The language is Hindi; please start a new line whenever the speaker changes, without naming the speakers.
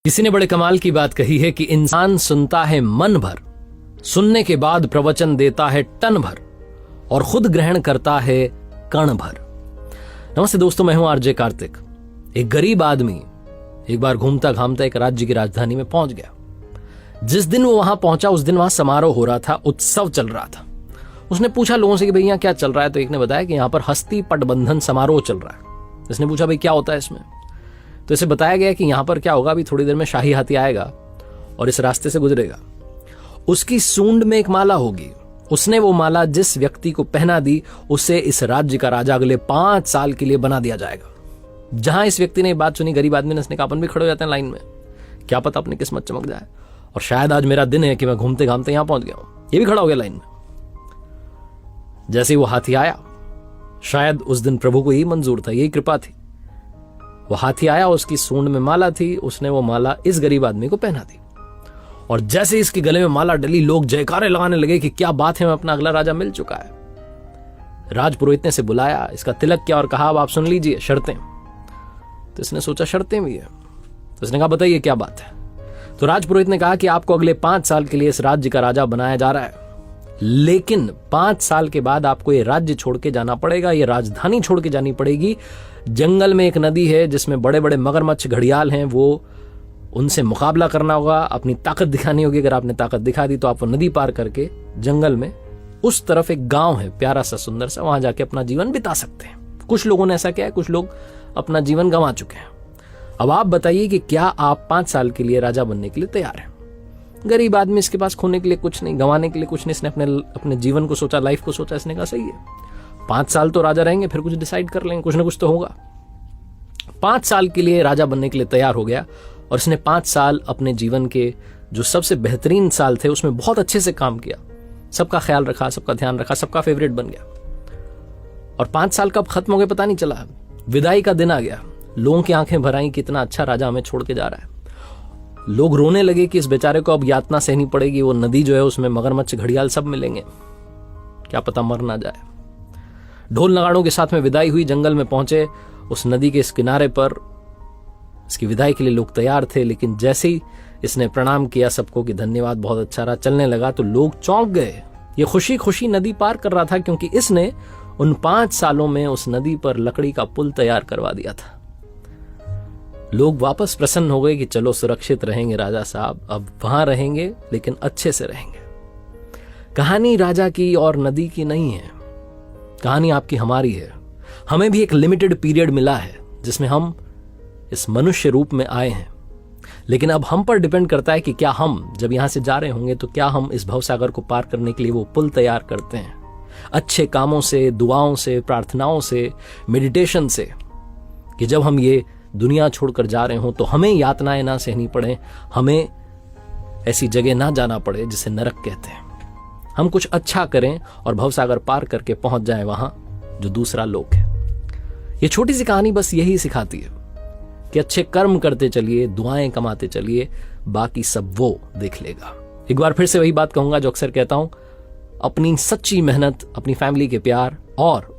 किसी ने बड़े कमाल की बात कही है कि इंसान सुनता है मन भर, सुनने के बाद प्रवचन देता है टन भर और खुद ग्रहण करता है कण भर। नमस्ते दोस्तों, मैं हूं आरजे कार्तिक। एक गरीब आदमी एक बार घूमता घामता एक राज्य की राजधानी में पहुंच गया। जिस दिन वो वहां पहुंचा उस दिन वहां समारोह हो रहा था, उत्सव चल रहा था। उसने पूछा लोगों से कि भाई यहाँ क्या चल रहा है, तो एक ने बताया कि यहाँ पर हस्ती पटबंधन समारोह चल रहा है। इसने पूछा भाई क्या होता है इसमें, तो इसे बताया गया कि यहाँ पर क्या होगा, अभी थोड़ी देर में शाही हाथी आएगा और इस रास्ते से गुजरेगा। उसकी सूंड में एक माला होगी, उसने वो माला जिस व्यक्ति को पहना दी उसे इस राज्य का राजा अगले 5 साल के लिए बना दिया जाएगा। जहां इस व्यक्ति ने बात सुनी, गरीब आदमी ने उसने कहा अपन भी खड़े हो जाते हैं लाइन में, क्या पता अपनी किस्मत चमक जाए और शायद आज मेरा दिन है कि मैं घूमते घामते यहां पहुंच गया हूं। ये भी खड़ा हो गया लाइन में। जैसे ही वो हाथी आया, शायद उस दिन प्रभु को यही मंजूर था, यही कृपा थी। वो हाथी आया, उसकी सूंड में माला थी, उसने वो माला इस गरीब आदमी को पहना दी और जैसे ही इसके गले में माला डली, लोग जयकारे लगाने लगे कि क्या बात है, मैं अपना अगला राजा मिल चुका है। राजपुरोहित ने से बुलाया, इसका तिलक किया और कहा अब आप सुन लीजिए शर्तें। तो इसने सोचा शर्तें भी है, तो इसने कहा बताइए क्या बात है। तो राजपुरोहित ने कहा कि आपको अगले 5 साल के लिए इस राज्य का राजा बनाया जा रहा है, लेकिन 5 साल के बाद आपको ये राज्य छोड़ के जाना पड़ेगा, ये राजधानी छोड़ के जानी पड़ेगी। जंगल में एक नदी है जिसमें बड़े बड़े मगरमच्छ घड़ियाल हैं, वो उनसे मुकाबला करना होगा, अपनी ताकत दिखानी होगी। अगर आपने ताकत दिखा दी तो आप वो नदी पार करके जंगल में उस तरफ एक गांव है प्यारा सा सुंदर सा, वहां जाके अपना जीवन बिता सकते हैं। कुछ लोगों ने ऐसा किया है, कुछ लोग अपना जीवन गंवा चुके हैं। अब आप बताइए कि क्या आप 5 साल के लिए राजा बनने के लिए तैयार हैं? गरीब आदमी, इसके पास खोने के लिए कुछ नहीं, गंवाने के लिए कुछ नहीं। इसने अपने जीवन को सोचा, लाइफ को सोचा। इसने कहा सही है, 5 साल तो राजा रहेंगे, फिर कुछ डिसाइड कर लेंगे, कुछ ना कुछ तो होगा। 5 साल के लिए राजा बनने के लिए तैयार हो गया और इसने 5 साल अपने जीवन के जो सबसे बेहतरीन साल थे उसमें बहुत अच्छे से काम किया, सबका ख्याल रखा, सबका ध्यान रखा, सबका फेवरेट बन गया। और 5 साल कब खत्म हो गए पता नहीं चला। विदाई का दिन आ गया, लोगों की आंखें भर आई, कितना अच्छा राजा हमें छोड़ के जा रहा है। लोग रोने लगे कि इस बेचारे को अब यातना सहनी पड़ेगी। वो नदी जो है उसमें मगरमच्छ घड़ियाल सब मिलेंगे, क्या पता मर ना जाए। ढोल नगाड़ों के साथ में विदाई हुई, जंगल में पहुंचे। उस नदी के इस किनारे पर इसकी विदाई के लिए लोग तैयार थे, लेकिन जैसे ही इसने प्रणाम किया सबको कि धन्यवाद, बहुत अच्छा रहा, चलने लगा, तो लोग चौंक गए। ये खुशी खुशी नदी पार कर रहा था क्योंकि इसने उन 5 सालों में उस नदी पर लकड़ी का पुल तैयार करवा दिया था। लोग वापस प्रसन्न हो गए कि चलो सुरक्षित रहेंगे राजा साहब, अब वहां रहेंगे लेकिन अच्छे से रहेंगे। कहानी राजा की और नदी की नहीं है, कहानी आपकी हमारी है। हमें भी एक लिमिटेड पीरियड मिला है जिसमें हम इस मनुष्य रूप में आए हैं, लेकिन अब हम पर डिपेंड करता है कि क्या हम जब यहां से जा रहे होंगे तो क्या हम इस भवसागर को पार करने के लिए वो पुल तैयार करते हैं, अच्छे कामों से, दुआओं से, प्रार्थनाओं से, मेडिटेशन से, कि जब हम ये दुनिया छोड़कर जा रहे हों तो हमें यातनाएं ना सहनी पड़े, हमें ऐसी जगह ना जाना पड़े जिसे नरक कहते हैं। हम कुछ अच्छा करें और भवसागर पार करके पहुंच जाएं वहां जो दूसरा लोक है। ये छोटी सी कहानी बस यही सिखाती है कि अच्छे कर्म करते चलिए, दुआएं कमाते चलिए, बाकी सब वो देख लेगा। एक बार फिर से वही बात कहूंगा जो अक्सर कहता हूं, अपनी सच्ची मेहनत, अपनी फैमिली के प्यार और